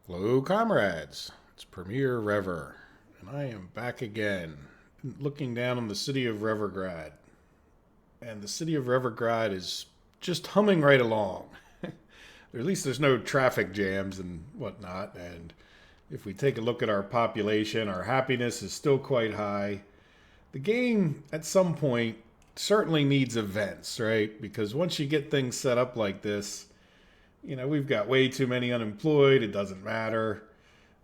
Hello, comrades. It's Premier Rever, and I am back again, looking down on the city of Revergrad. And the city of Revergrad is just humming right along. Or at least there's no traffic jams and whatnot. And if we take a look at our population, our happiness is still quite high. The game, at some point, certainly needs events, right? Because once you get things set up like this, we've got way too many unemployed. It doesn't matter.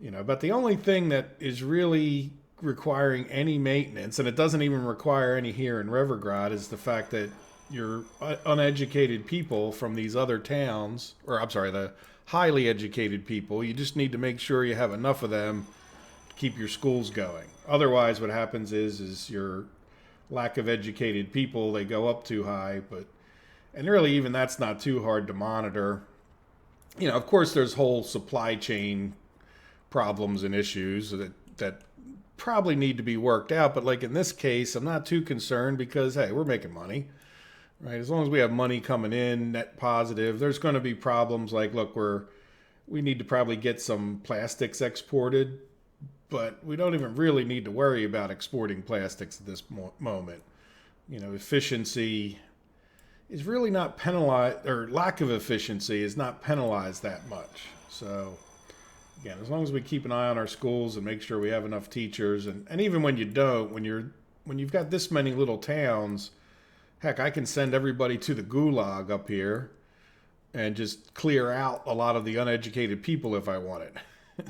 But the only thing that is really requiring any maintenance, and it doesn't even require any here in Revergrad, is the fact that your uneducated people from these other towns, or I'm sorry, the highly educated people, you just need to make sure you have enough of them to keep your schools going. Otherwise, what happens is your lack of educated people, they go up too high, and really even that's not too hard to monitor. Of course, there's whole supply chain problems and issues that probably need to be worked out. But like in this case, I'm not too concerned because, hey, we're making money, right? As long as we have money coming in, net positive, there's going to be problems like, look, we need to probably get some plastics exported, but we don't even really need to worry about exporting plastics at this moment. Efficiency is really not penalized, or lack of efficiency is not penalized that much. So again, as long as we keep an eye on our schools and make sure we have enough teachers, and even when you don't, when you've got this many little towns, heck, I can send everybody to the gulag up here and just clear out a lot of the uneducated people if I wanted.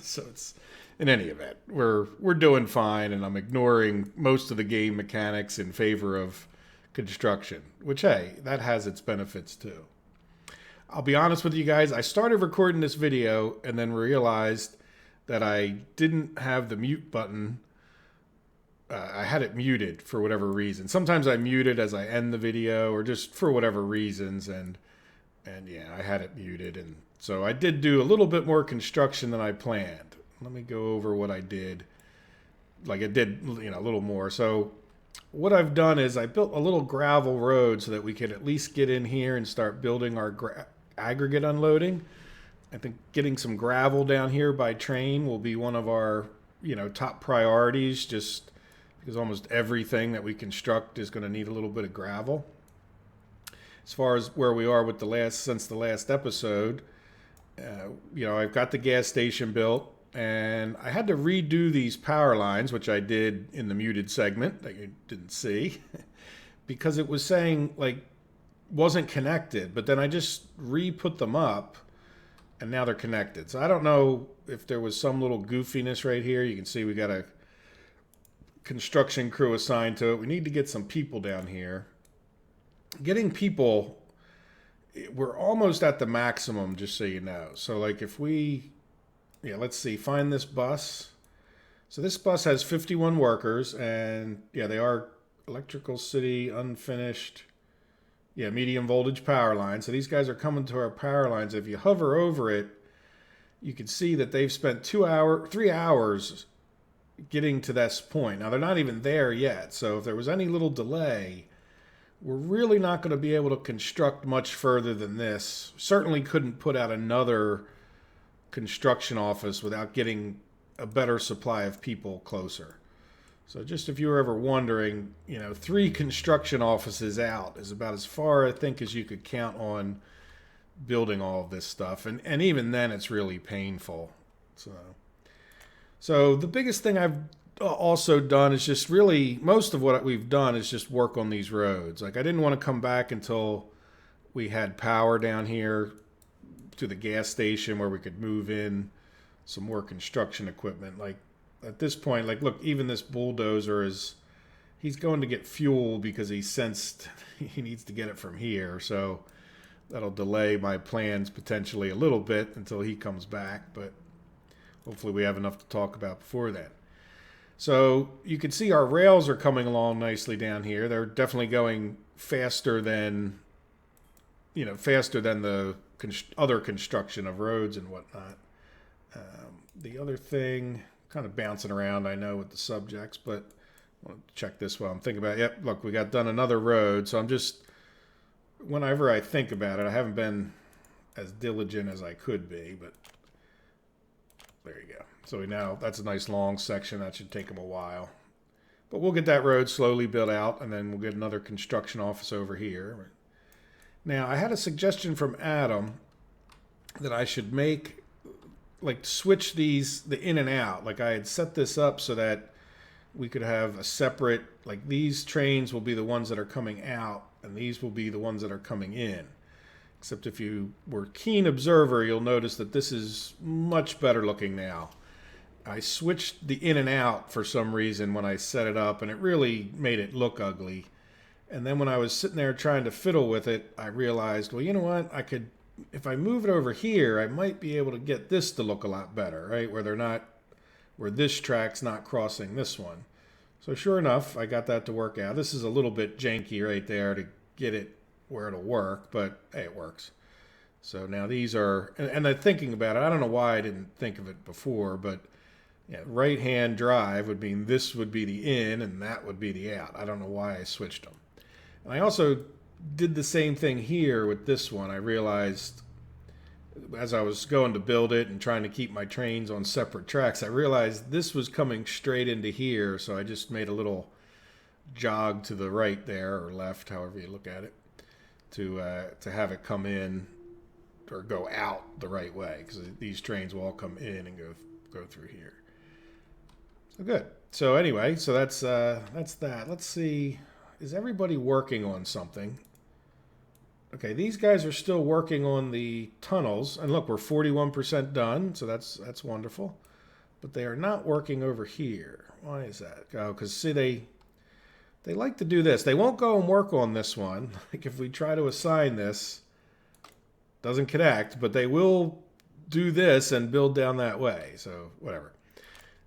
So it's, in any event, we're doing fine, and I'm ignoring most of the game mechanics in favor of construction, which, hey, that has its benefits too. I'll be honest with you guys, I started recording this video and then realized that I didn't have the mute button. I had it muted for whatever reason. Sometimes I mute it as I end the video or just for whatever reasons, and yeah, I had it muted, and so I did do a little bit more construction than I planned. Let me go over what I did. Like I did, a little more. So what I've done is I built a little gravel road so that we could at least get in here and start building our aggregate unloading. I think getting some gravel down here by train will be one of our, top priorities, just because almost everything that we construct is going to need a little bit of gravel. As far as where we are with since the last episode, I've got the gas station built. And I had to redo these power lines, which I did in the muted segment that you didn't see, because it was saying, wasn't connected. But then I just re-put them up, and now they're connected. So I don't know if there was some little goofiness right here. You can see we got a construction crew assigned to it. We need to get some people down here. Getting people, we're almost at the maximum, just so you know. So, if we... Yeah, let's see. Find this bus. So this bus has 51 workers, and yeah, they are electrical city, unfinished. Yeah, medium voltage power line. So these guys are coming to our power lines. If you hover over it, you can see that they've spent 3 hours getting to this point. Now they're not even there yet. So if there was any little delay, we're really not going to be able to construct much further than this. Certainly couldn't put out another construction office without getting a better supply of people closer. So just if you were ever wondering, 3 construction offices out is about as far, I think, as you could count on building all of this stuff. And even then, it's really painful. So the biggest thing I've also done is just really, most of what we've done is just work on these roads. I didn't want to come back until we had power down here to the gas station where we could move in some more construction equipment. At this point, look, even this bulldozer he's going to get fuel because he sensed he needs to get it from here. So that'll delay my plans potentially a little bit until he comes back, but hopefully we have enough to talk about before that. So you can see our rails are coming along nicely down here. They're definitely going faster than the other construction of roads and whatnot. The other thing, kind of bouncing around, I know, with the subjects, but I want to check this while I'm thinking about it. Yep, look, we got done another road. So I'm just, whenever I think about it, I haven't been as diligent as I could be, but There you go. So now that's a nice long section. That should take them a while. But we'll get that road slowly built out, and then we'll get another construction office over here. Now, I had a suggestion from Adam that I should make, like, switch these, the in and out. Like, I had set this up so that we could have a separate, like, these trains will be the ones that are coming out, and these will be the ones that are coming in. Except if you were a keen observer, you'll notice that this is much better looking now. I switched the in and out for some reason when I set it up, and it really made it look ugly. And then when I was sitting there trying to fiddle with it, I realized, well, you know what? I could, if I move it over here, I might be able to get this to look a lot better, right? Where they're not, where this track's not crossing this one. So sure enough, I got that to work out. This is a little bit janky right there to get it where it'll work, but hey, it works. So now these are, and I'm thinking about it, I don't know why I didn't think of it before, but yeah, right-hand drive would mean this would be the in and that would be the out. I don't know why I switched them. And I also did the same thing here with this one. I realized as I was going to build it and trying to keep my trains on separate tracks, I realized this was coming straight into here, so I just made a little jog to the right there, or left, however you look at it, to have it come in or go out the right way, because these trains will all come in and go through here. So good. So anyway, so that's that. Let's see. Is everybody working on something? Okay, these guys are still working on the tunnels, and look, we're 41% done, so that's wonderful. But they are not working over here. Why is that? Oh, because see, they like to do this. They won't go and work on this one. Like if we try to assign this, doesn't connect, but they will do this and build down that way. So whatever.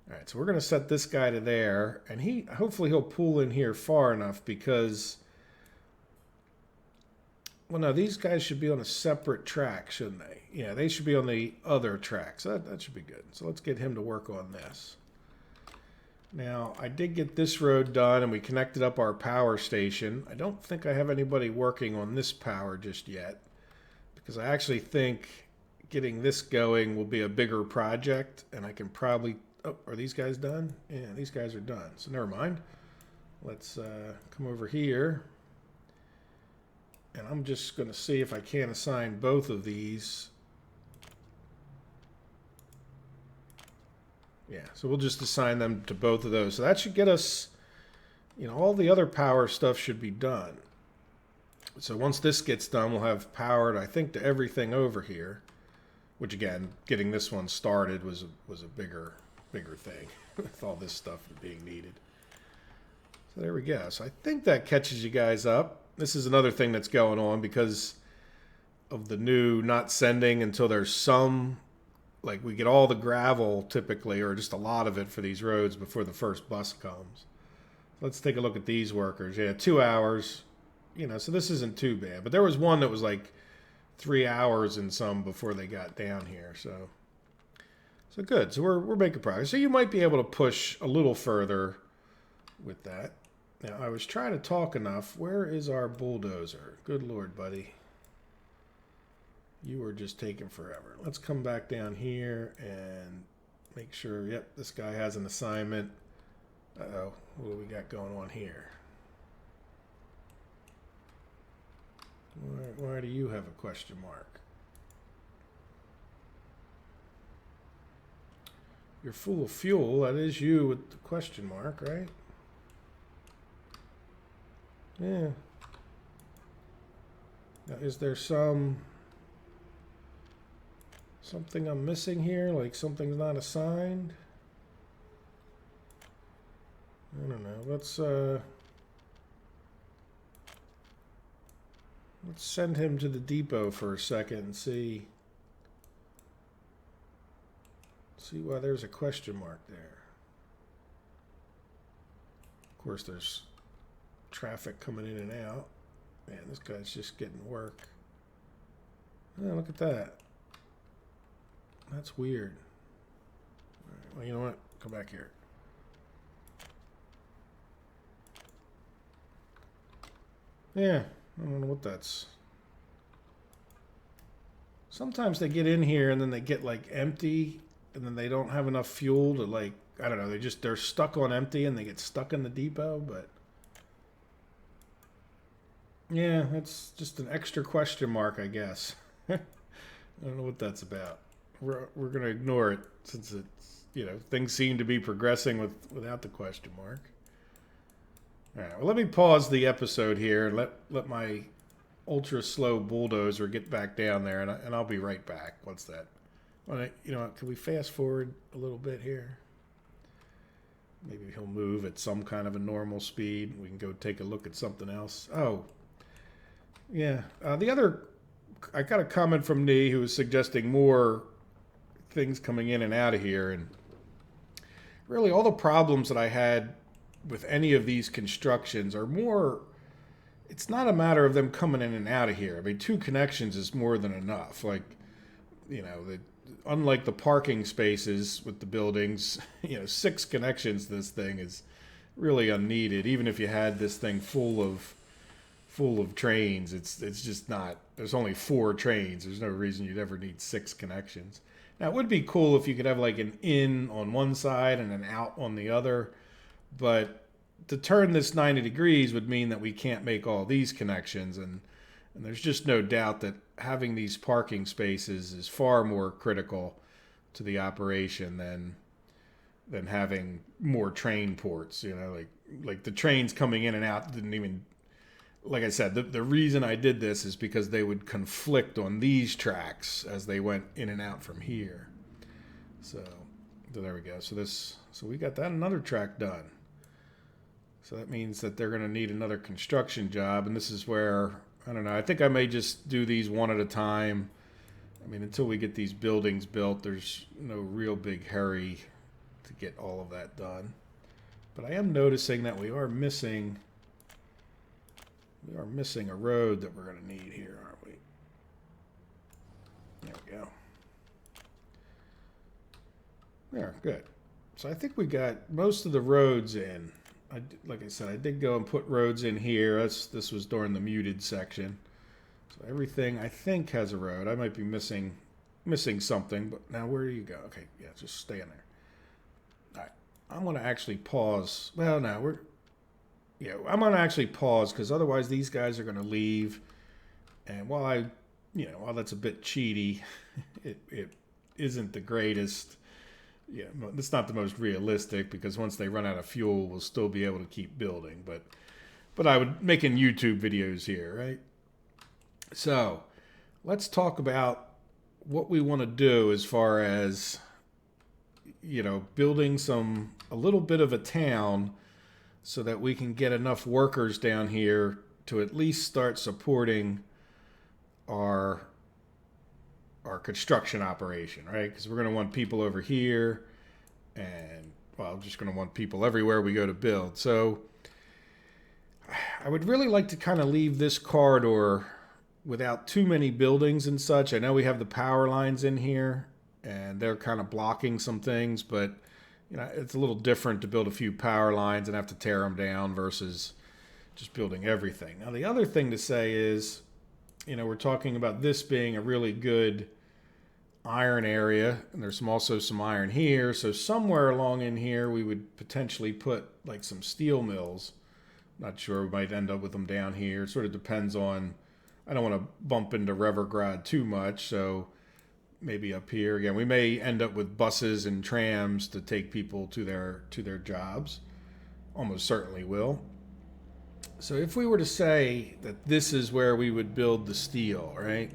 All right, so we're going to set this guy to there, and hopefully he'll pull in here far enough because, well, no, these guys should be on a separate track, shouldn't they? Yeah, they should be on the other track, so that should be good. So let's get him to work on this. Now, I did get this road done, and we connected up our power station. I don't think I have anybody working on this power just yet, because I actually think getting this going will be a bigger project, and I can probably... Oh, are these guys done? Yeah, these guys are done. So never mind. Let's come over here. And I'm just going to see if I can assign both of these. Yeah, so we'll just assign them to both of those. So that should get us, you know, all the other power stuff should be done. So once this gets done, we'll have powered, I think, to everything over here. Which, again, getting this one started was a bigger thing with all this stuff being needed. So there we go. So I think that catches you guys up. This is another thing that's going on because of the new not sending until there's some, like we get all the gravel typically, or just a lot of it for these roads before the first bus comes. Let's take a look at these workers. Yeah, 2 hours, you know, so this isn't too bad. But there was one that was like 3 hours and some before they got down here. So good. So we're making progress. So you might be able to push a little further with that. Now, I was trying to talk enough. Where is our bulldozer? Good Lord, buddy. You are just taking forever. Let's come back down here and make sure, yep, this guy has an assignment. Uh-oh, what do we got going on here? Why do you have a question mark? You're full of fuel. That is you with the question mark, right? Yeah. Now, is there something I'm missing here? Like something's not assigned? I don't know. Let's send him to the depot for a second and see why there's a question mark there. Of course, there's traffic coming in and out. Man, this guy's just getting work. Oh, look at that. That's weird. All right, well, you know what? Come back here. Yeah, I don't know what that's. Sometimes they get in here and then they get like empty and then they don't have enough fuel to, like, I don't know, they're stuck on empty and they get stuck in the depot. But yeah, that's just an extra question mark, I guess. I don't know what that's about. We're gonna ignore it since it's, things seem to be progressing without the question mark. All right, well, let me pause the episode here and let my ultra slow bulldozer get back down there, and I'll be right back once that. Well, can we fast forward a little bit here? Maybe he'll move at some kind of a normal speed. We can go take a look at something else. Oh, yeah. I got a comment from Nee who was suggesting more things coming in and out of here, and really all the problems that I had with any of these constructions are more. It's not a matter of them coming in and out of here. I mean, 2 connections is more than enough. Like, unlike the parking spaces with the buildings, 6 connections to this thing is really unneeded. Even if you had this thing full of trains, it's just not. There's only 4 trains. There's no reason you'd ever need 6 connections. Now, it would be cool if you could have like an in on one side and an out on the other, but to turn this 90 degrees would mean that we can't make all these connections, and there's just no doubt that having these parking spaces is far more critical to the operation than having more train ports. Like the trains coming in and out didn't even. Like I said, the reason I did this is because they would conflict on these tracks as they went in and out from here. So there we go. So we got that another track done. So that means that they're going to need another construction job, and this is where, I don't know, I think I may just do these one at a time. I mean, until we get these buildings built, there's no real big hurry to get all of that done. But I am noticing that we are missing a road that we're going to need here, aren't we? There we go. There, good. So I think we got most of the roads in. Like I said, I did go and put roads in here. This was during the muted section. So everything, I think, has a road. I might be missing something, but now where do you go? Okay, yeah, just stay in there. All right, I'm going to actually pause. Well, no, I'm going to actually pause because otherwise these guys are going to leave. And while that's a bit cheaty, it isn't the greatest. Yeah, it's not the most realistic because once they run out of fuel, we'll still be able to keep building. But I would making YouTube videos here, right? So let's talk about what we want to do as far as, building a little bit of a town so that we can get enough workers down here to at least start supporting our construction operation, right? Because we're going to want people over here, and I'm just going to want people everywhere we go to build. So I would really like to kind of leave this corridor without too many buildings and such. I know we have the power lines in here, and they're kind of blocking some things, but it's a little different to build a few power lines and have to tear them down versus just building everything. Now, the other thing to say is, we're talking about this being a really good iron area, and there's also some iron here. So somewhere along in here, we would potentially put like some steel mills. Not sure, we might end up with them down here. It sort of depends on, I don't want to bump into Revergrad too much, so maybe up here. Again, we may end up with buses and trams to take people to their jobs. Almost certainly will. So if we were to say that this is where we would build the steel, right?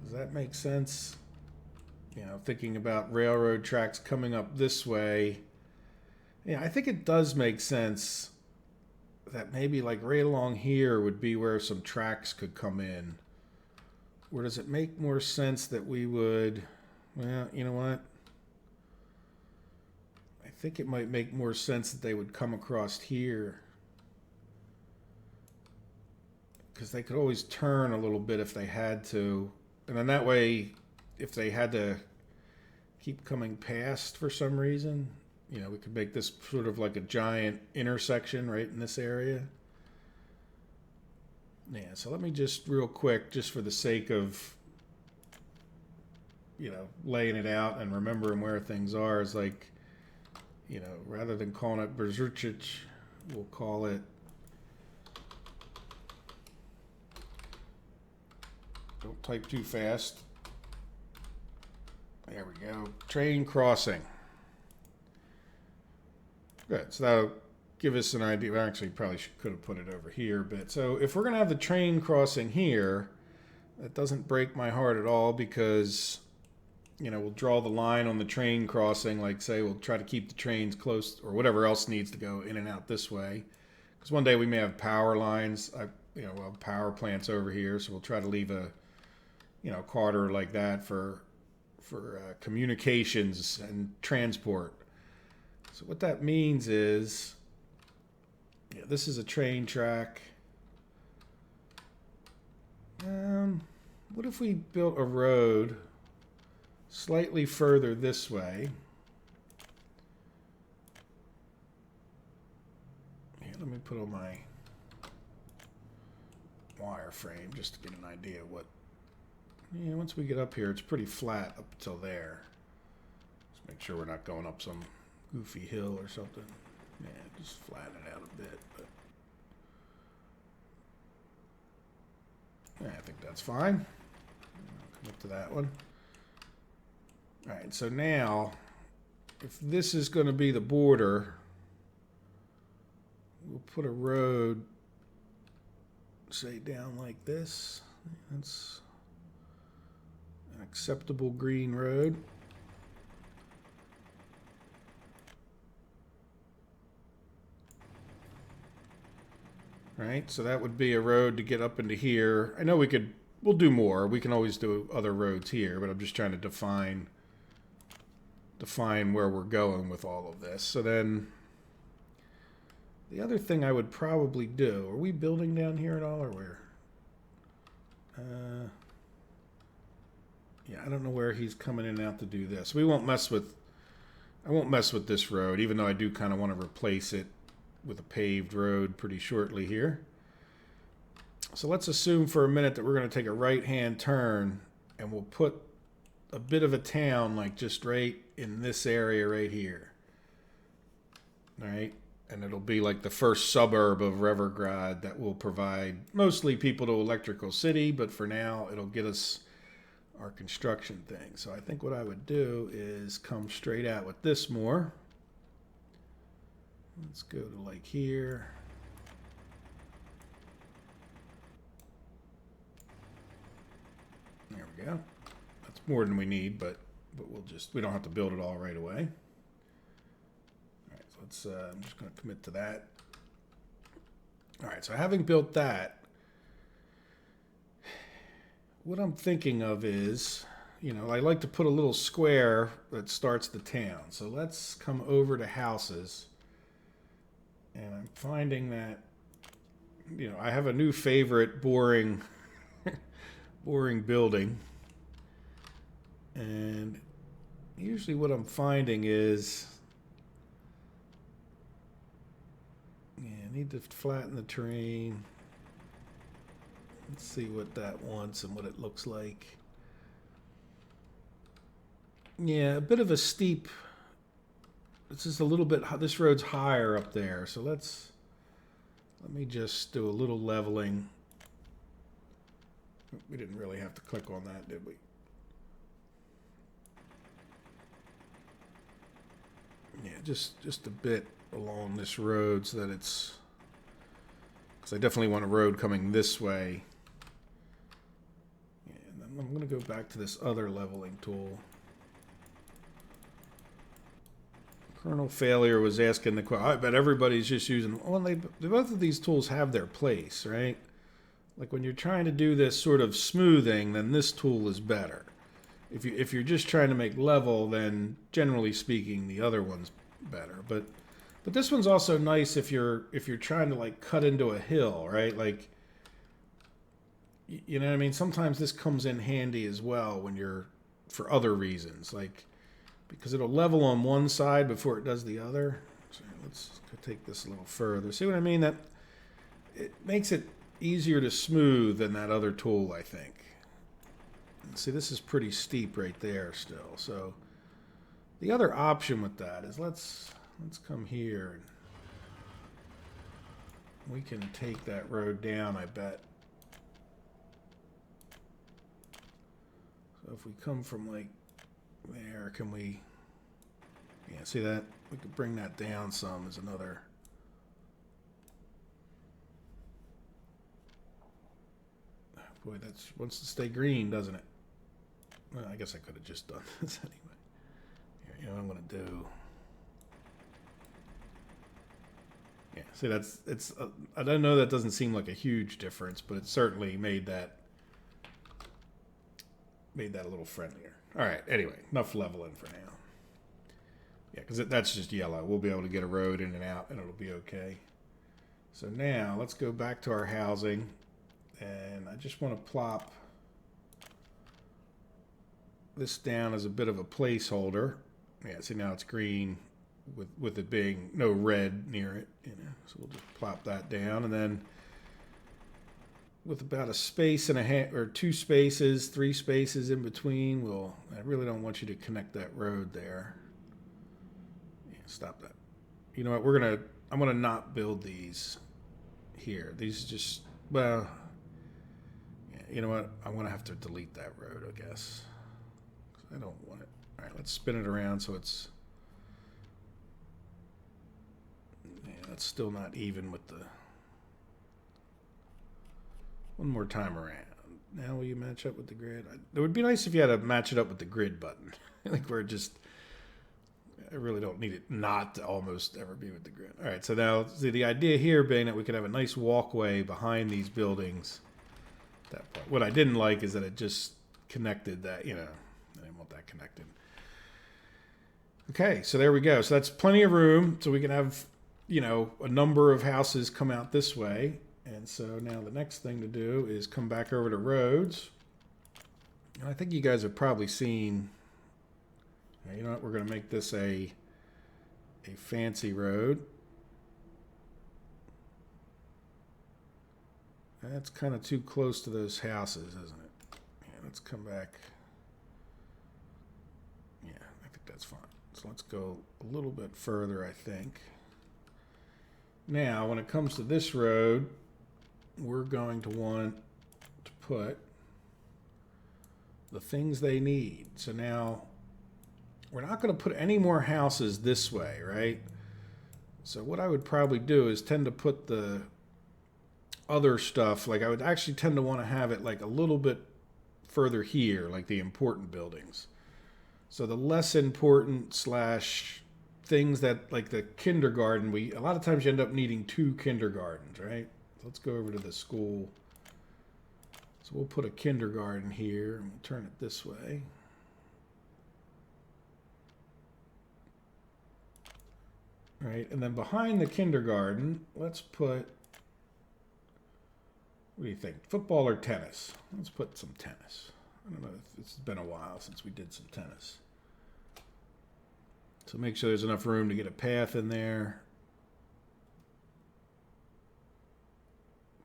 Does that make sense? Thinking about railroad tracks coming up this way. Yeah, I think it does make sense that maybe like right along here would be where some tracks could come in. Or does it make more sense that we would, well, you know what? I think it might make more sense that they would come across here. Because they could always turn a little bit if they had to. And then that way, if they had to keep coming past for some reason, we could make this sort of like a giant intersection right in this area. Yeah, so let me just real quick, just for the sake of you know, laying it out and remembering where things are is like, you know, rather than calling it Berzerchich, we'll call it, don't type too fast. There we go. Train crossing. Good. So that'll give us an idea. Well, actually, probably could have put it over here a bit. So if we're going to have the train crossing here, that doesn't break my heart at all because, you know, we'll draw the line on the train crossing. Like, say, we'll try to keep the trains close or whatever else needs to go in and out this way. Because one day we may have power lines. You know, we'll have power plants over here. So we'll try to leave a, you know, corridor like that for communications and transport. So what that means is, yeah, this is a train track. What if we built a road slightly further this way? Yeah, let me put on my wireframe just to get an idea of what. Yeah, once we get up here, it's pretty flat up till there. Just make sure we're not going up some goofy hill or something. Yeah, just flatten it out a bit. But yeah, I think that's fine. Come up to that one. All right, so now, if this is going to be the border, we'll put a road, say, down like this. That's an acceptable green road. Right, so that would be a road to get up into here. I know we'll do more. We can always do other roads here, but I'm just trying to define where we're going with all of this. So then the other thing I would probably do, are we building down here at all or where? Yeah, I don't know where he's coming in and out to do this. I won't mess with this road, even though I do kind of want to replace it with a paved road pretty shortly here. So let's assume for a minute that we're going to take a right-hand turn and we'll put a bit of a town like just right in this area right here. All right, and it'll be like the first suburb of Revergrad that will provide mostly people to Electrical City, but for now it'll get us our construction thing. So I think what I would do is come straight out with this more. Let's go to like here. There we go. That's more than we need, but we don't have to build it all right away. All right, so let's, I'm just going to commit to that. All right, so having built that, what I'm thinking of is, you know, I like to put a little square that starts the town. So let's come over to houses. And I'm finding that, you know, I have a new favorite boring building. And usually what I'm finding is, yeah, I need to flatten the terrain. Let's see what that wants and what it looks like. Yeah, a bit of a steep. This is a little bit, this road's higher up there, so let me just do a little leveling. We didn't really have to click on that, did we? Yeah, just a bit along this road so that it's, because I definitely want a road coming this way. Yeah, and then I'm going to go back to this other leveling tool. Kernel failure was asking the question. I bet everybody's just using. Well, both of these tools have their place, right? Like when you're trying to do this sort of smoothing, then this tool is better. If you're just trying to make level, then generally speaking, the other one's better. But this one's also nice if you're trying to like cut into a hill, right? Like, you know what I mean? Sometimes this comes in handy as well when you're for other reasons, like. Because it'll level on one side before it does the other. So let's take this a little further. See what I mean? That it makes it easier to smooth than that other tool, I think. See, this is pretty steep right there still. So the other option with that is let's come here and we can take that road down, I bet. So if we come from like there, can we, yeah, see that? We could bring that down some as another. Boy, that wants to stay green, doesn't it? Well, I guess I could have just done this anyway. Here, you know what I'm going to do? Yeah, see, it's. I don't know, that doesn't seem like a huge difference, but it certainly made that a little friendlier. All right, anyway, enough leveling for now. Yeah, because that's just yellow. We'll be able to get a road in and out, and it'll be okay. So now let's go back to our housing, and I just want to plop this down as a bit of a placeholder. Yeah, see, now it's green with it being no red near it. You know, so we'll just plop that down, and then with about a space and a half, or 2 spaces, 3 spaces in between, I really don't want you to connect that road there. Yeah, stop that. You know what? I'm gonna not build these here. These just, well, yeah, you know what? I'm gonna have to delete that road, I guess. I don't want it. All right, let's spin it around so it's, yeah, that's still not even with the. One more time around. Now will you match up with the grid? It would be nice if you had to match it up with the grid button. Like we're just, I really don't need it not to almost ever be with the grid. All right, so now see, the idea here being that we could have a nice walkway behind these buildings. That part. What I didn't like is that it just connected that, you know, I didn't want that connected. Okay, so there we go. So that's plenty of room. So we can have, you know, a number of houses come out this way. And so now the next thing to do is come back over to roads. And I think you guys have probably seen, you know what, we're going to make this a fancy road. That's kind of too close to those houses, isn't it? Yeah, let's come back. Yeah, I think that's fine. So let's go a little bit further, I think. Now, when it comes to this road, we're going to want to put the things they need. So now we're not going to put any more houses this way, right? So what I would probably do is tend to put the other stuff, like I would actually tend to want to have it like a little bit further here, like the important buildings. So the less important slash things that, like the kindergarten, a lot of times you end up needing 2 kindergartens, right? Let's go over to the school. So we'll put a kindergarten here and we'll turn it this way. All right, and then behind the kindergarten, let's put, what do you think? Football or tennis? Let's put some tennis. I don't know, it's been a while since we did some tennis. So make sure there's enough room to get a path in there.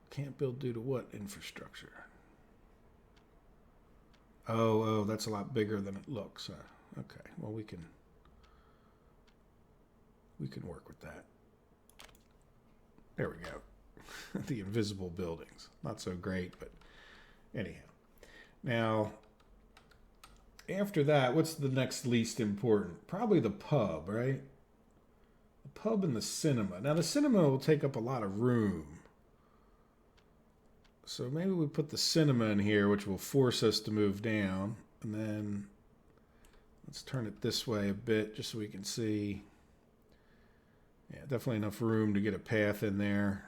Can't build due to what infrastructure? Oh, that's a lot bigger than it looks. Okay, well we can work with that. There we go. The invisible buildings. Not so great, but anyhow. Now, after that, what's the next least important? Probably the pub, right? The pub and the cinema. Now the cinema will take up a lot of room. So maybe we put the cinema in here, which will force us to move down. And then let's turn it this way a bit just so we can see. Yeah, definitely enough room to get a path in there.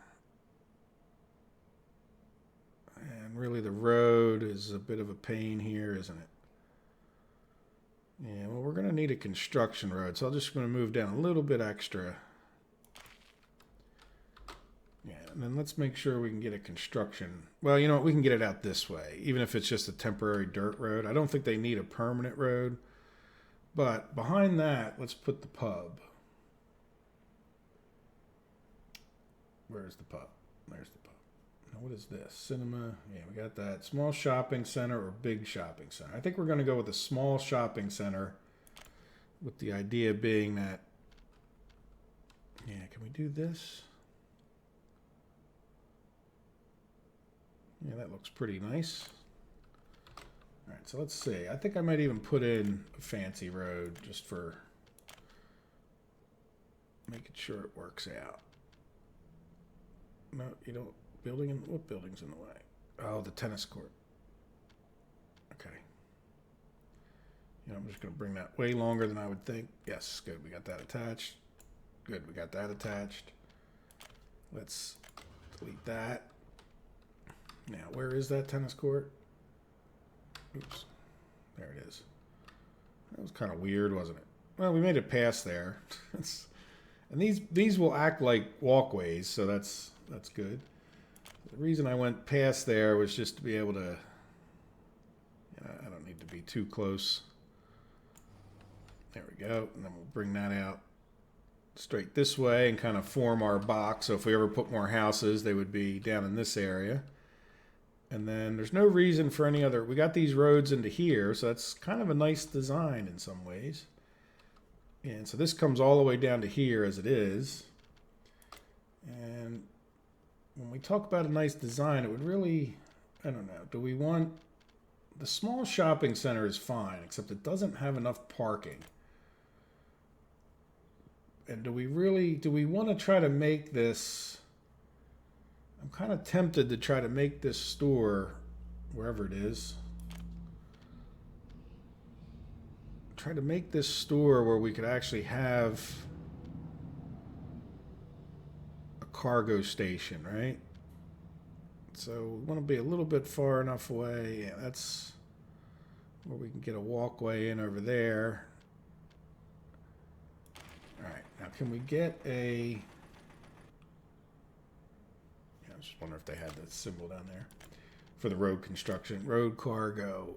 And really the road is a bit of a pain here, isn't it? Yeah, well, we're going to need a construction road. So I'm just going to move down a little bit extra. Yeah, and then let's make sure we can get a construction. Well, you know what? We can get it out this way, even if it's just a temporary dirt road. I don't think they need a permanent road. But behind that, let's put the pub. Where's the pub? There's the pub. What is this? Cinema. Yeah, we got that. Small shopping center or big shopping center. I think we're going to go with a small shopping center, with the idea being that, yeah, can we do this? Yeah, that looks pretty nice. All right, so let's see. I think I might even put in a fancy road just for making sure it works out. No, you don't. What building's in the way? Oh, the tennis court. Okay. I'm just going to bring that way longer than I would think. Yes, good. We got that attached. Good, we got that attached. Let's delete that. Now, where is that tennis court? Oops. There it is. That was kind of weird, wasn't it? Well, we made it past there. And these will act like walkways, so that's good. The reason I went past there was just to be able to, I don't need to be too close. There we go. And then we'll bring that out straight this way and kind of form our box. So if we ever put more houses, they would be down in this area. And then there's no reason for any other. We got these roads into here, so that's kind of a nice design in some ways. And so this comes all the way down to here as it is. And when we talk about a nice design, it would really, I don't know, do we want, the small shopping center is fine, except it doesn't have enough parking. And do we want to try to make this, I'm kind of tempted to try to make this store, wherever it is, try to make this store where we could actually have cargo station, right? So we want to be a little bit far enough away. Yeah, that's where we can get a walkway in over there. All right, now can we get a, I was just wondering if they had that symbol down there for the road construction. Road cargo.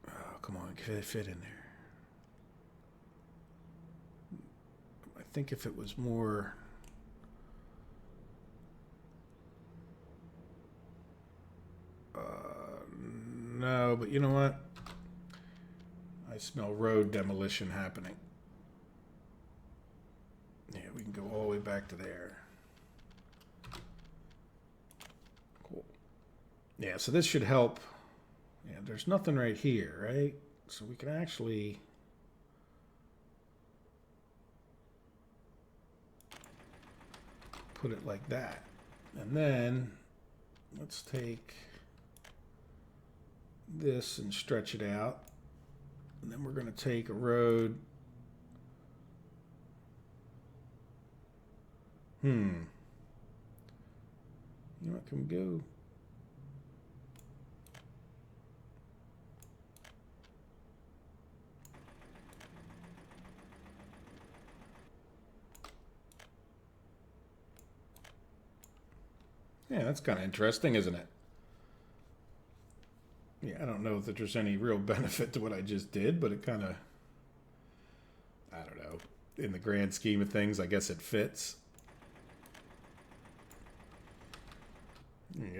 Oh, come on, can it fit in there? I think if it was more, no, but you know what? I smell road demolition happening. Yeah, we can go all the way back to there. Cool. Yeah, so this should help. Yeah, there's nothing right here, right? So we can actually put it like that. And then let's take this and stretch it out. And then we're going to take a road. You know what, can we go? Yeah, that's kind of interesting, isn't it? Yeah, I don't know that there's any real benefit to what I just did, but it kind of, I don't know. In the grand scheme of things, I guess it fits.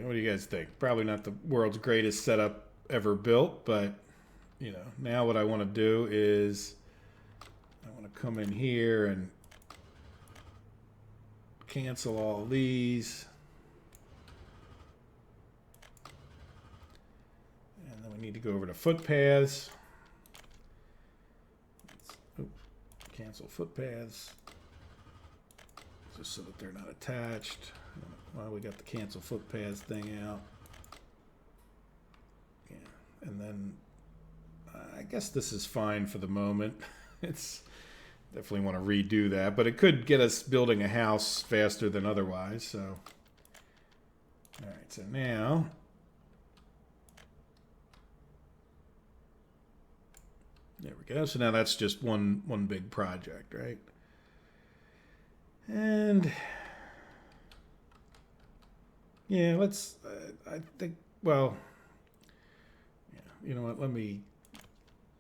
What do you guys think? Probably not the world's greatest setup ever built, but, you know, now what I want to do is I want to come in here and cancel all these. Need to go over to footpaths. Cancel footpaths just so that they're not attached. Well, we got the cancel footpaths thing out. Yeah, and then I guess this is fine for the moment. It's definitely want to redo that, but it could get us building a house faster than otherwise. So, all right. So now. There we go. So now that's just one big project, right? And yeah, let's. I think. Well, yeah. You know what? Let me.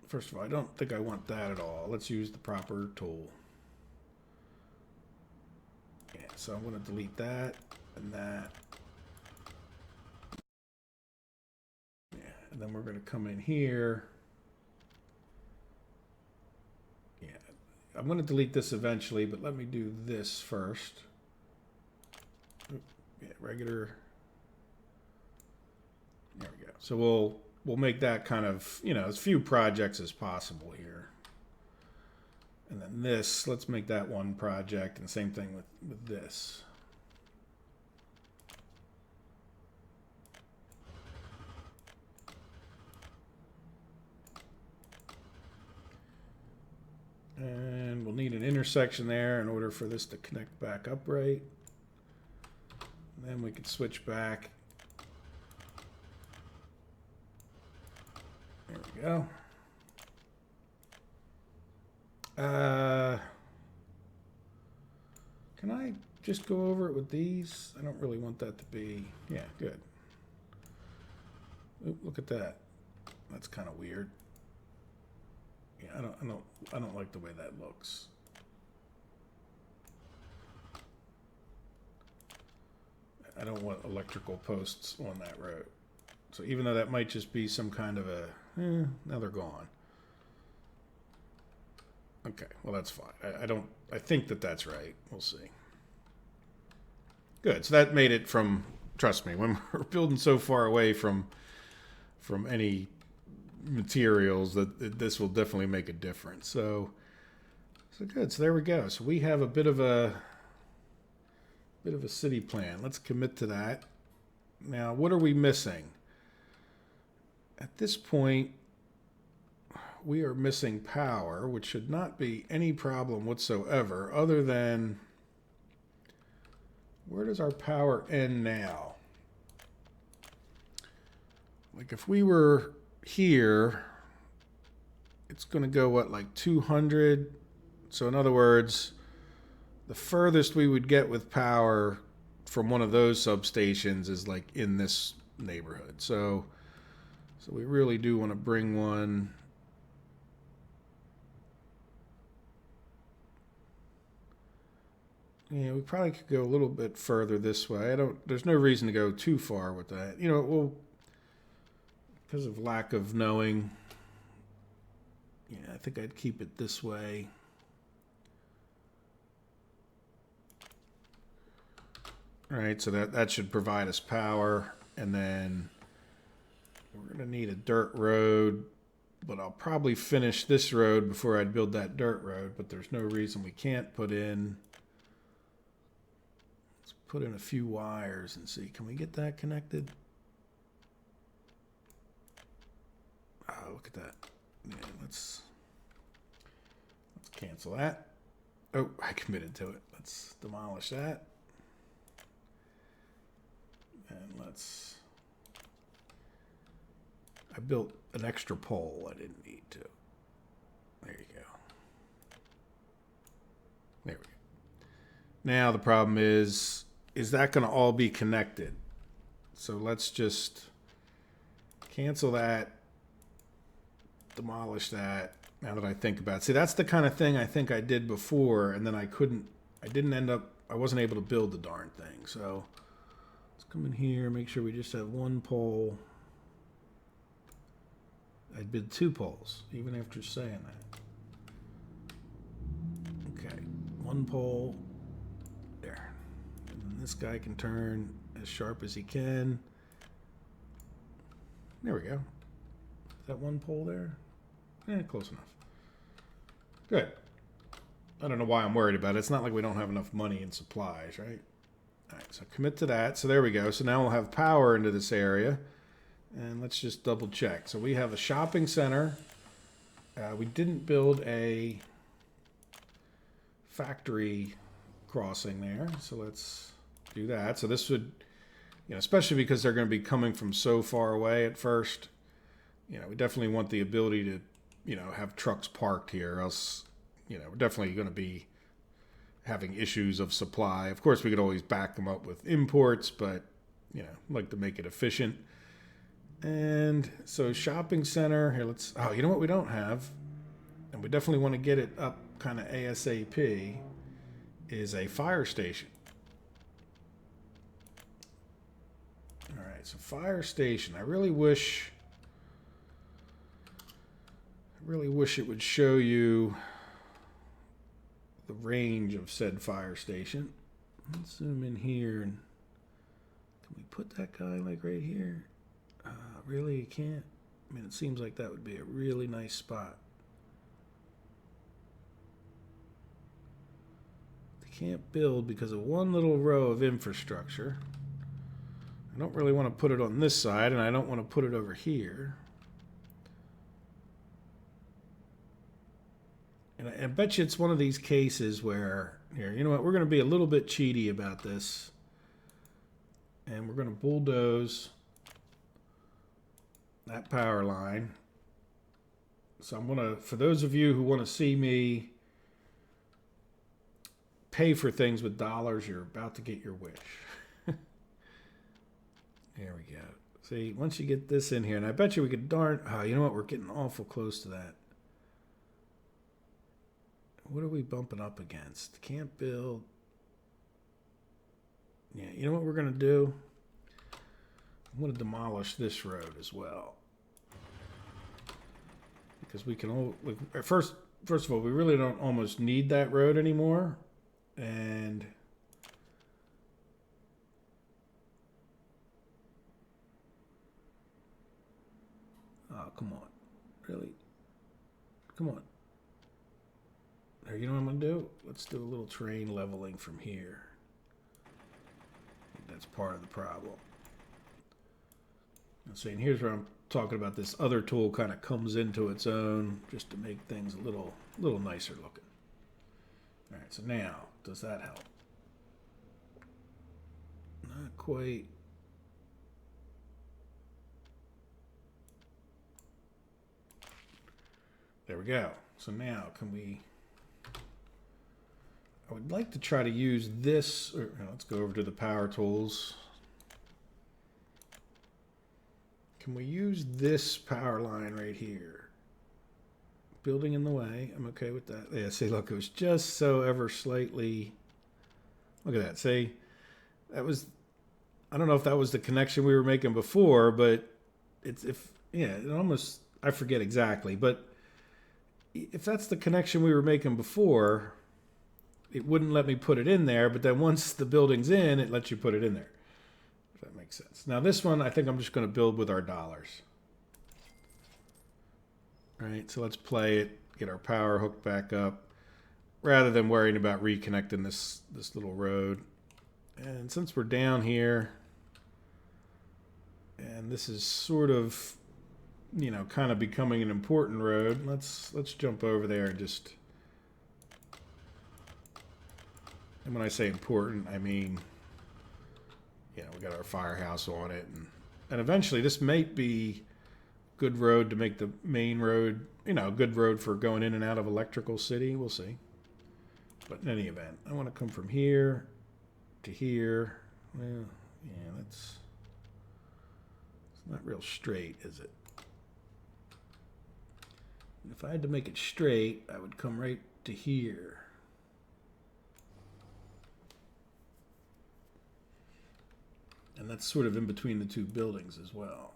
First of all, I don't think I want that at all. Let's use the proper tool. Yeah. So I'm going to delete that, and that. Yeah, and then we're going to come in here. Yeah, I'm going to delete this eventually, but let me do this first. Yeah, regular. There we go. So we'll make that kind of, you know, as few projects as possible here. And then this, let's make that one project, and same thing with this. And we'll need an intersection there in order for this to connect back upright. And then we can switch back. There we go. Can I just go over it with these? I don't really want that to be, yeah, good. Oop, look at that. That's kind of weird. Yeah, I don't like the way that looks. I don't want electrical posts on that road. So even though that might just be some kind of a, now they're gone. Okay, well that's fine. I think that's right. We'll see. Good. So that made it from, trust me, when we're building so far away from any materials, that this will definitely make a difference. So good. So there we go. So we have a bit of a city plan. Let's commit to that. Now, what are we missing? At this point, we are missing power, which should not be any problem whatsoever, other than where does our power end now? Like if we were here, it's going to go, what, like 200? So in other words, the furthest we would get with power from one of those substations is like in this neighborhood. So we really do want to bring one. Yeah, we probably could go a little bit further this way. There's no reason to go too far with that. You know, well, because of lack of knowing, yeah, I think I'd keep it this way. All right, so that should provide us power. And then we're going to need a dirt road, but I'll probably finish this road before I'd build that dirt road, but there's no reason we can't put in a few wires and see, can we get that connected? Oh, look at that. Yeah, let's cancel that. Oh, I committed to it. Let's demolish that. And I built an extra pole I didn't need to. There you go. There we go. Now the problem is that going to all be connected? So let's just cancel that, demolish that. Now that I think about it. See, that's the kind of thing I think I did before, and then I wasn't able to build the darn thing. So let's come in here, make sure we just have one pole. I did 2 poles, even after saying that. Okay, 1 pole. There. And then this guy can turn as sharp as he can. There we go. Is that 1 pole there? Close enough. Good. I don't know why I'm worried about it. It's not like we don't have enough money in supplies, right? All right, so commit to that. So there we go. So now we'll have power into this area. And let's just double check. So we have a shopping center. We didn't build a factory crossing there. So let's do that. So this would, especially because they're going to be coming from so far away at first, we definitely want the ability to, have trucks parked here, else, we're definitely going to be having issues of supply. Of course, we could always back them up with imports, but, like to make it efficient. And so shopping center here, you know what we don't have, and we definitely want to get it up kind of ASAP, is a fire station. so fire station. I really wish it would show you the range of said fire station. Let's zoom in here and can we put that guy like right here? Really, you can't? I mean, it seems like that would be a really nice spot. They can't build because of one little row of infrastructure. I don't really want to put it on this side, and I don't want to put it over here. And I bet you it's one of these cases where, here, you know what, we're going to be a little bit cheaty about this. And we're going to bulldoze that power line. So I'm going to, for those of you who want to see me pay for things with dollars, you're about to get your wish. There we go. See, once you get this in here, and I bet you we could you know what, we're getting awful close to that. What are we bumping up against? Can't build. Yeah, you know what we're going to do? I'm going to demolish this road as well. Because we can, first of all, we really don't almost need that road anymore. And oh, come on. Really? Come on. You know what I'm going to do? Let's do a little terrain leveling from here. I think that's part of the problem. I'm saying here's where I'm talking about this other tool kind of comes into its own just to make things a little nicer looking. All right, so now, does that help? Not quite. There we go. So now, can we... I would like to try to use this, or let's go over to the power tools. Can we use this power line right here? Building in the way, I'm okay with that. Yeah, see, look, it was just so ever slightly, look at that, see, that was, I don't know if that was the connection we were making before, but it's, it almost, I forget exactly, but if that's the connection we were making before, it wouldn't let me put it in there, but then once the building's in, it lets you put it in there. If that makes sense. Now this one, I think I'm just going to build with our dollars. All right, so let's play it, get our power hooked back up, rather than worrying about reconnecting this little road. And since we're down here, and this is sort of, you know, kind of becoming an important road, let's jump over there and just... And when I say important, I mean, you know, we got our firehouse on it. And eventually this might be a good road to make the main road, you know, a good road for going in and out of Electrical City. We'll see. But in any event, I want to come from here to here. Well, yeah, it's not real straight, is it? If I had to make it straight, I would come right to here. And that's sort of in between the two buildings as well.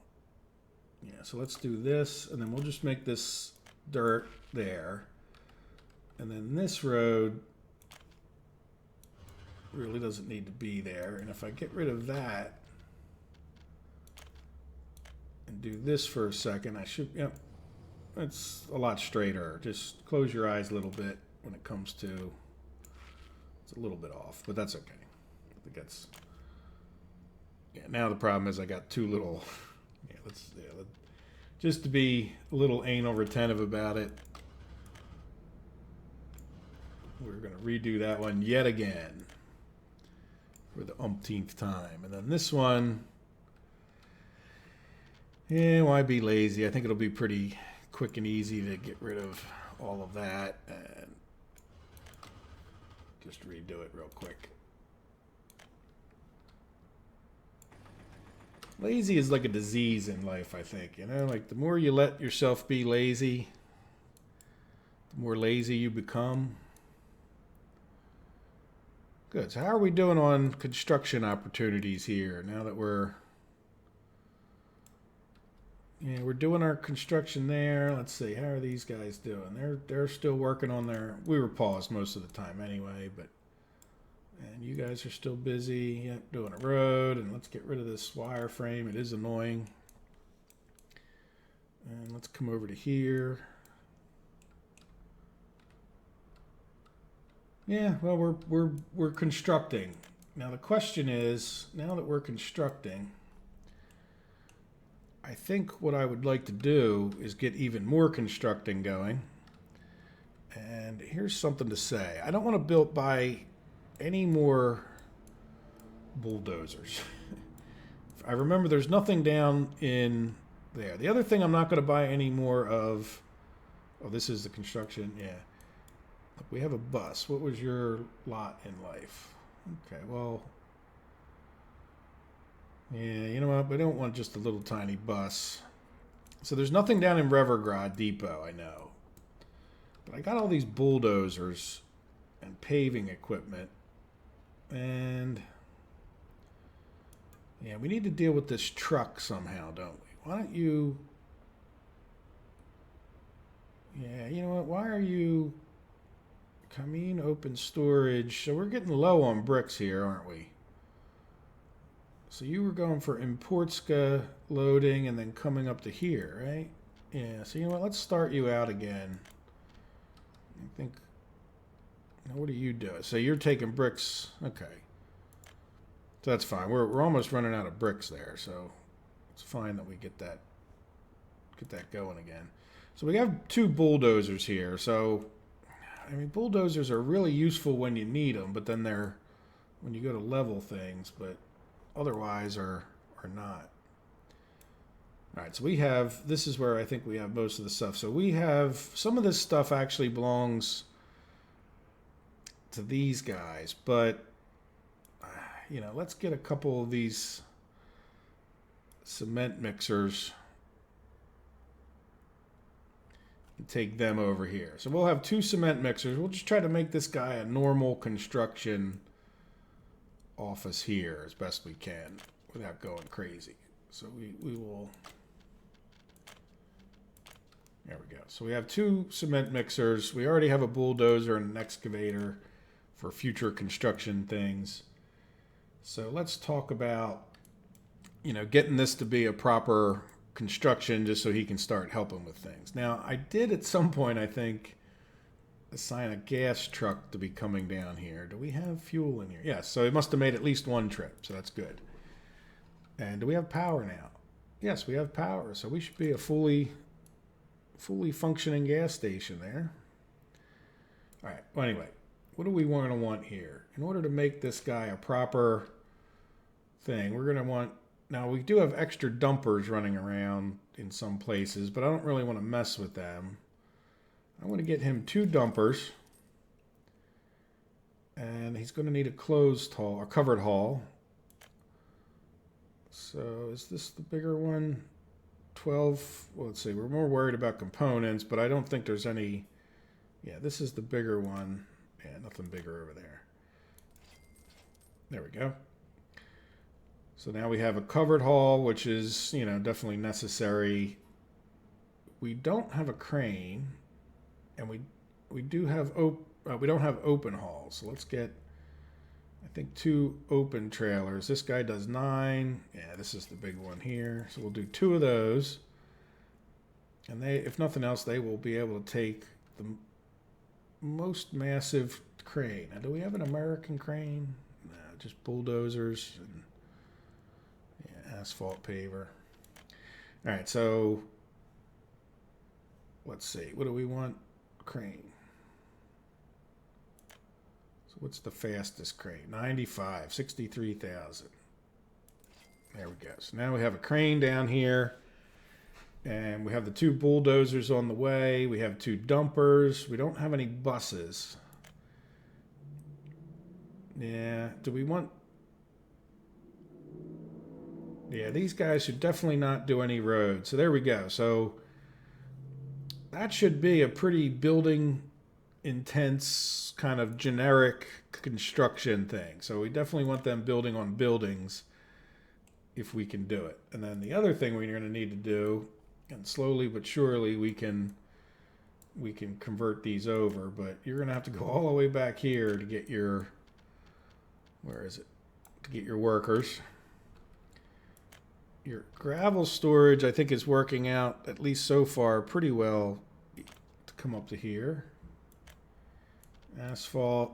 Yeah, so let's do this, and then we'll just make this dirt there. And then this road really doesn't need to be there. And if I get rid of that and do this for a second, I should, yep, it's a lot straighter. Just close your eyes a little bit when it comes to, it's a little bit off, but that's okay. I think that's... Yeah, now the problem is I got too little. Yeah, just to be a little anal retentive about it. We're going to redo that one yet again for the umpteenth time. And then this one, yeah, why be lazy? I think it'll be pretty quick and easy to get rid of all of that and just redo it real quick. Lazy is like a disease in life, I think. You know, like the more you let yourself be lazy, the more lazy you become. Good. So how are we doing on construction opportunities here now that we're Yeah, we're doing our construction there. Let's see, how are these guys doing? They're still working on their. We were paused most of the time anyway, but and you guys are still busy. Yep, doing a road, and let's get rid of this wireframe. It is annoying. And let's come over to here. Yeah, well, we're constructing. Now the question is, now that we're constructing, I think what I would like to do is get even more constructing going. And here's something to say. I don't want to buy any more bulldozers. I remember there's nothing down in there. The other thing I'm not going to buy any more of. Oh, this is the construction. Yeah. Look, we have a bus. What was your lot in life? Okay, well. Yeah, you know what? We don't want just a little tiny bus. So there's nothing down in Revergrad Depot, I know. But I got all these bulldozers and paving equipment. And yeah, we need to deal with this truck somehow, don't we? Why don't you... Yeah, you know what? Why are you... Camine open storage. So we're getting low on bricks here, aren't we? So you were going for Importska loading and then coming up to here, right? Yeah, so you know what? Let's start you out again. I think... Now what are you doing? So you're taking bricks. Okay. So that's fine. We're almost running out of bricks there, so it's fine that we get that going again. So we have 2 bulldozers here. So I mean, bulldozers are really useful when you need them, but then they're when you go to level things, but otherwise are not. All right, so we have, this is where I think we have most of the stuff. So we have, some of this stuff actually belongs to these guys, but, you know, let's get a couple of these cement mixers and take them over here. So we'll have 2 cement mixers. We'll just try to make this guy a normal construction office here as best we can without going crazy. So we will... There we go. So we have 2 cement mixers. We already have a bulldozer and an excavator for future construction things. So let's talk about, you know, getting this to be a proper construction just so he can start helping with things. Now, I did at some point, I think, assign a gas truck to be coming down here. Do we have fuel in here? Yes, so it must have made at least 1 trip, so that's good. And do we have power now? Yes, we have power, so we should be a fully functioning gas station there. All right, well, anyway, what do we want here? In order to make this guy a proper thing, we're going to want... Now, we do have extra dumpers running around in some places, but I don't really want to mess with them. I want to get him 2 dumpers. And he's going to need a closed haul, a covered haul. So, is this the bigger one? 12, well, let's see, we're more worried about components, but I don't think there's any... Yeah, this is the bigger one. Yeah, nothing bigger over there. There we go. So now we have a covered haul, which is, you know, definitely necessary. We don't have a crane, and we do have we don't have open hauls. So let's get, I think, 2 open trailers. This guy does 9. Yeah, this is the big one here. So we'll do 2 of those, and they, if nothing else, they will be able to take the most massive crane. Now, do we have an American crane? No, just bulldozers and asphalt paver. All right, so let's see. What do we want? Crane. So what's the fastest crane? 95, 63,000. There we go. So now we have a crane down here, and we have the 2 bulldozers on the way. We have 2 dumpers. We don't have any buses. Yeah, do we want... Yeah, these guys should definitely not do any roads. So there we go. So that should be a pretty building intense kind of generic construction thing. So we definitely want them building on buildings if we can do it. And then the other thing we're going to need to do And slowly but surely we can convert these over, but you're going to have to go all the way back here to get your, where is it? To get your workers. Your gravel storage, I think, is working out, at least so far, pretty well to come up to here. Asphalt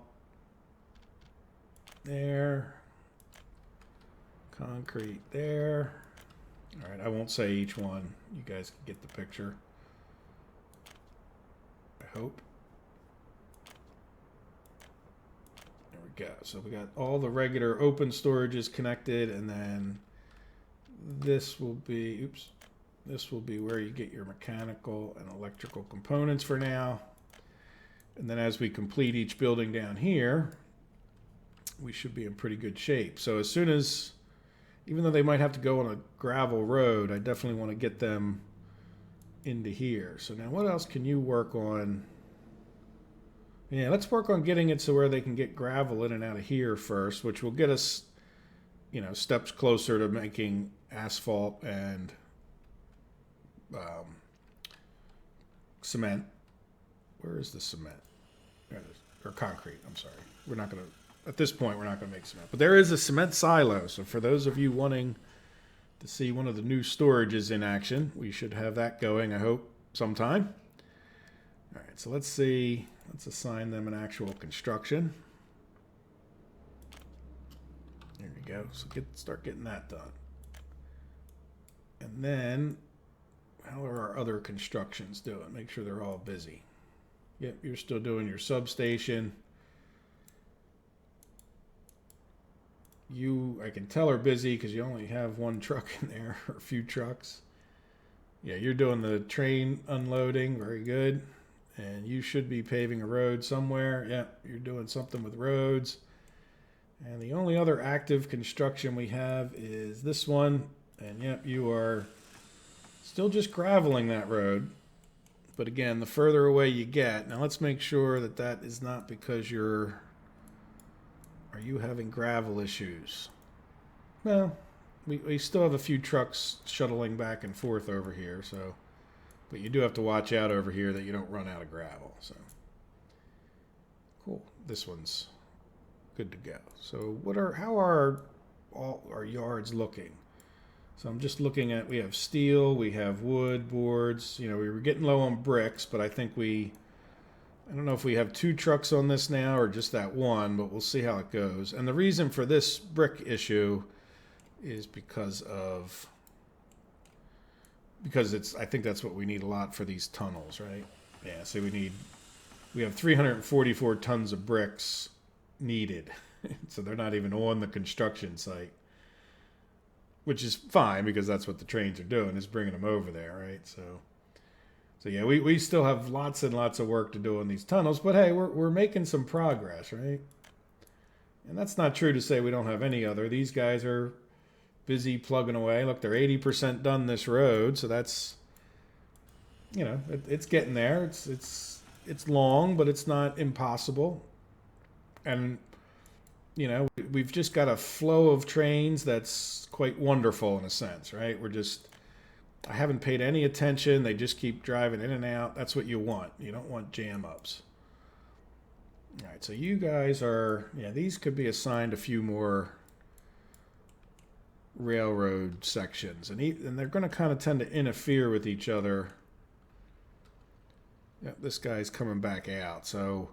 there. Concrete there. All right, I won't say each one. You guys can get the picture. I hope. There we go. So we got all the regular open storages connected, and then this will be, oops, this will be where you get your mechanical and electrical components for now. And then as we complete each building down here, we should be in pretty good shape. So as soon as, even though they might have to go on a gravel road, I definitely want to get them into here. So now what else can you work on? Yeah, let's work on getting it so where they can get gravel in and out of here first, which will get us, you know, steps closer to making asphalt and cement. Where is the cement? There it is. Or concrete, I'm sorry. We're not going to, at this point, we're not going to make cement. But there is a cement silo. So for those of you wanting to see one of the new storages in action, we should have that going, I hope, sometime. All right, so let's see. Let's assign them an actual construction. There we go. So start getting that done. And then, how are our other constructions doing? Make sure they're all busy. Yep, you're still doing your substation. You, I can tell, are busy because you only have one truck in there, or a few trucks. Yeah, you're doing the train unloading. Very good. And you should be paving a road somewhere. Yeah, you're doing something with roads. And the only other active construction we have is this one. And yep, you are still just graveling that road. But again, the further away you get, now let's make sure that that is not because are you having gravel issues? Well, we still have a few trucks shuttling back and forth over here, so, but you do have to watch out over here that you don't run out of gravel. So cool. This one's good to go. So how are all our yards looking? So I'm just looking at, we have steel, we have wood, boards. You know, we were getting low on bricks, but I think I don't know if we have 2 trucks on this now or just that one, but we'll see how it goes. And the reason for this brick issue is because I think that's what we need a lot for these tunnels, right? Yeah, so we have 344 tons of bricks needed. So they're not even on the construction site. Which is fine because that's what the trains are doing, is bringing them over there, right? So yeah, we still have lots and lots of work to do on these tunnels, but hey, we're making some progress, right? And that's not true to say we don't have any other. These guys are busy plugging away. Look, they're 80% done this road, so that's, you know, it's getting there. It's long, but it's not impossible. And you know, we've just got a flow of trains that's quite wonderful in a sense, right? I haven't paid any attention. They just keep driving in and out. That's what you want. You don't want jam ups. All right, so you guys are, yeah, these could be assigned a few more railroad sections. And they're going to kind of tend to interfere with each other. Yep, this guy's coming back out, so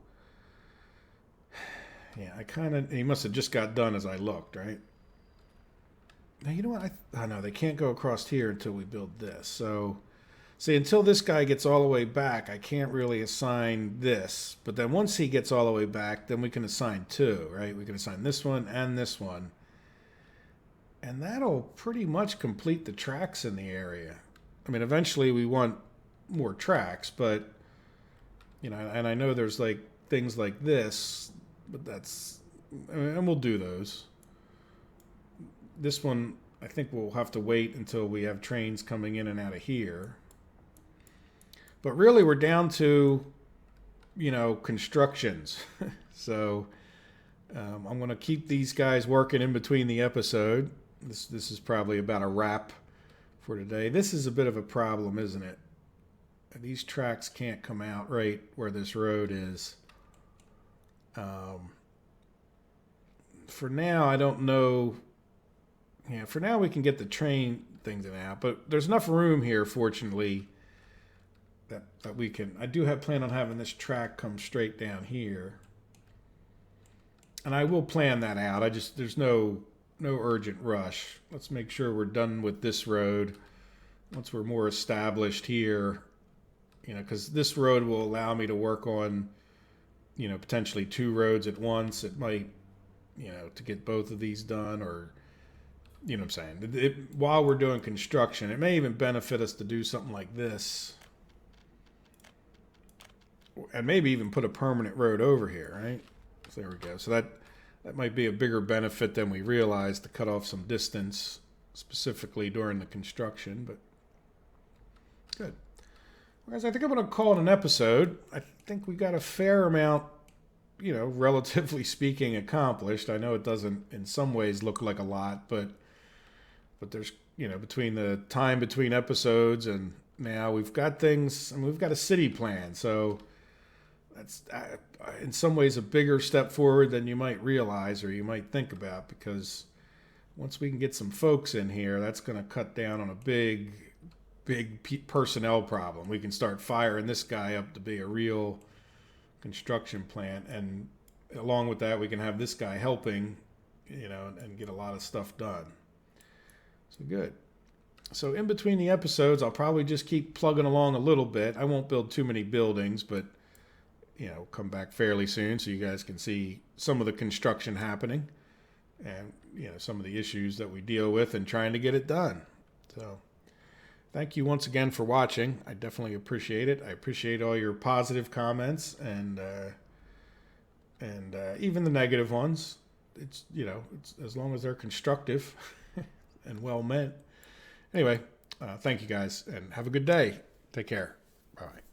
yeah, he must have just got done as I looked, right? Now, you know what? I know they can't go across here until we build this. So, see, until this guy gets all the way back, I can't really assign this. But then once he gets all the way back, then we can assign 2, right? We can assign this one and this one. And that'll pretty much complete the tracks in the area. I mean, eventually we want more tracks, but, you know, and I know there's like things like this. But and we'll do those. This one, I think we'll have to wait until we have trains coming in and out of here. But really, we're down to, you know, constructions. So I'm going to keep these guys working in between the episode. This is probably about a wrap for today. This is a bit of a problem, isn't it? These tracks can't come out right where this road is. For now, I don't know. Yeah, for now we can get the train things out, but there's enough room here, fortunately, that we can. I do have plan on having this track come straight down here, and I will plan that out. There's no urgent rush. Let's make sure we're done with this road once we're more established here. You know, because this road will allow me to work on, you know, potentially 2 roads at once. It might, you know, to get both of these done, or, you know what I'm saying? While we're doing construction, it may even benefit us to do something like this. And maybe even put a permanent road over here, right? So there we go. So that might be a bigger benefit than we realized, to cut off some distance specifically during the construction, but good. Guys, I think I'm going to call it an episode. I think we got a fair amount, you know, relatively speaking, accomplished. I know it doesn't in some ways look like a lot, but there's, you know, between the time between episodes and now, we've got things, and we've got a city plan. So that's in some ways a bigger step forward than you might realize or you might think about, because once we can get some folks in here, that's going to cut down on a big personnel problem. We can start firing this guy up to be a real construction plant, and along with that, we can have this guy helping, you know, and get a lot of stuff done. So good. So in between the episodes, I'll probably just keep plugging along a little bit. I won't build too many buildings, but, you know, come back fairly soon so you guys can see some of the construction happening and, you know, some of the issues that we deal with and trying to get it done. So thank you once again for watching. I definitely appreciate it. I appreciate all your positive comments and even the negative ones. It's, you know, it's, as long as they're constructive and well meant. Anyway, thank you guys, and have a good day. Take care. Bye.